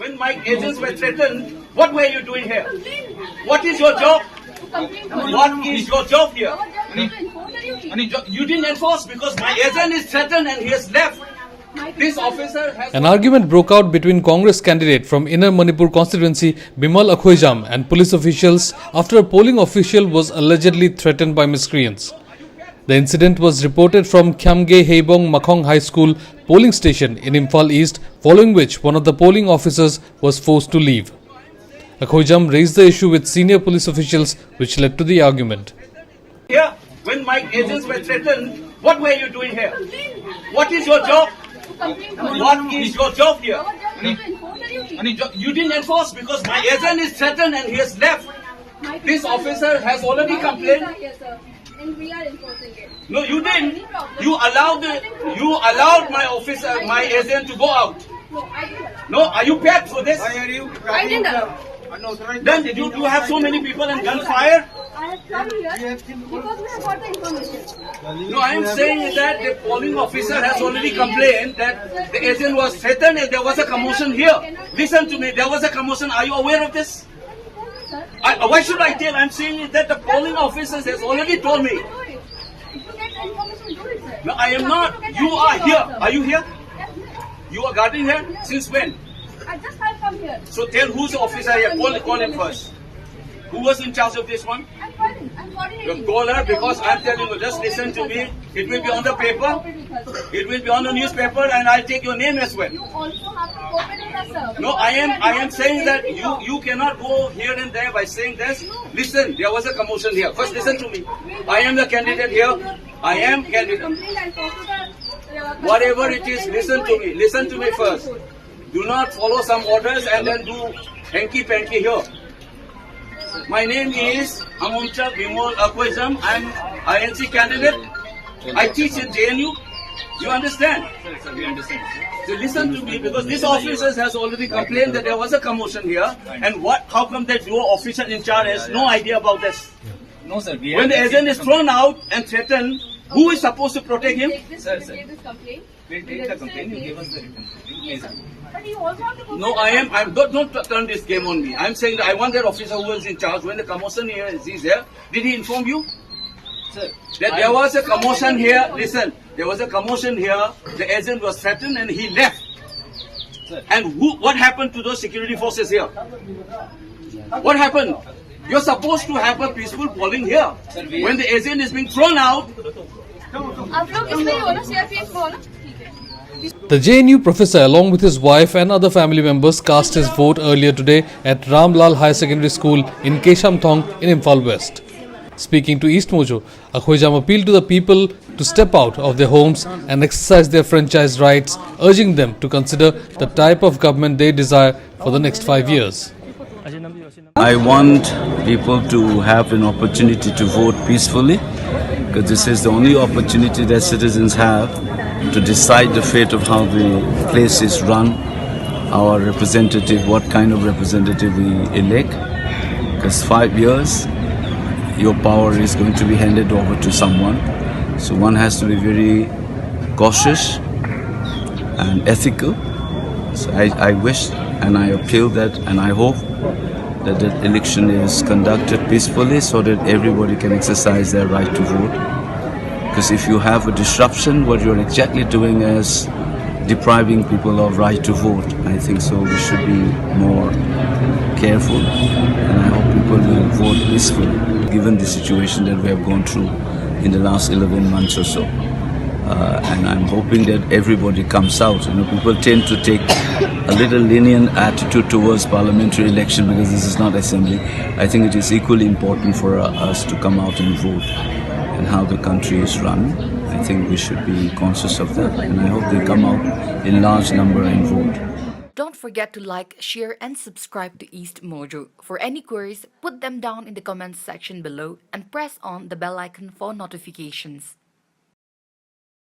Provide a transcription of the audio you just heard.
when my agents were threatened, what were you doing here? What is your job? What is your job here? You didn't enforce because my agent is threatened and he has left. This officer has... An argument broke out between Congress candidate from Inner Manipur constituency Bimal Akhoijam and police officials after a polling official was allegedly threatened by miscreants. The incident was reported from Khyamge Heibong Makhong High School polling station in Imphal East, following which one of the polling officers was forced to leave. Akhoijam raised the issue with senior police officials, which led to the argument. Here, when my agents were threatened, what were you doing here? What is your job? What is your job here? You didn't enforce because my agent is threatened and he has left. This officer has already complained. And we are enforcing it. No, you didn't. You allowed my officer, my agent to go out. No, I didn't. No, are you paid for this? I didn't allow. Then did you have so many people and gunfire? I have come here because we have got the information. No, I am saying that the polling officer has already complained that the agent was threatened and there was a commotion here. Listen to me, there was a commotion. Are you aware of this? Why should I tell? I'm saying that the polling officers has already told me. Do it. If you get the information, do it, sir. No, I am not. You are here. Are you here? You are guarding here? Since when? I just have come here. So tell who's the officer here. Call him first. Who was in charge of this one? I'm calling. I'm coordinating. You call her because I'm telling you, just listen to me. It will be on the paper. It will be on the newspaper and I'll take your name as well. You also have to cooperate with us, sir. No, I am saying that you cannot go here and there by saying this. Listen, there was a commotion here. First listen to me. I am the candidate here. I am candidate. Whatever it is, listen to me. Listen to me first. Do not follow some orders and then do hanky-panky here. My name is Amuncha Bimal Akhoijam. I'm INC candidate. I teach in JNU. You understand? Sir, we understand. So listen to me because this officer has already complained that there was a commotion here. And how come that your officer in charge has no idea about this? No, sir. When the agent is thrown out and threatened, who is supposed to protect him? Sir. We'll We'll take the complaint. You give us the written complaint. Yes, sir. But you also have to go. No, don't turn this game on me. I'm saying that I want that officer who was in charge when the commotion here is there. Did he inform you? Sir, That there was a commotion here. Listen, there was a commotion here. The agent was threatened and he left. Sir. And what happened to those security forces here? What happened? You're supposed to have a peaceful polling here. Sir, When the agent is being thrown out, आप लोग इसमें ही हो ना CRPF में हो ना ठीक है The JNU professor, along with his wife and other family members, cast his vote earlier today at Ram Lal High Secondary School in Keshamthong in Imphal West. Speaking to East Mojo, Akhoijam appealed to the people to step out of their homes and exercise their franchise rights, urging them to consider the type of government they desire for the next 5 years. I want people to have an opportunity to vote peacefully, because this is the only opportunity that citizens have to decide the fate of how the place is run, our representative, what kind of representative we elect. Because 5 years, your power is going to be handed over to someone. So one has to be very cautious and ethical. So I wish and I appeal that and I hope that the election is conducted peacefully so that everybody can exercise their right to vote. Because if you have a disruption, what you're exactly doing is depriving people of right to vote. I think so we should be more careful and I hope people will vote peacefully given the situation that we have gone through in the last 11 months or so. And I'm hoping that everybody comes out. You know, people tend to take a little lenient attitude towards parliamentary election because this is not assembly. I think it is equally important for us to come out and vote and how the country is run. I think we should be conscious of that, and I hope they come out in large number and vote. Don't forget to like, share and subscribe to East Mojo. For any queries, put them down in the comments section below and press on the bell icon for notifications.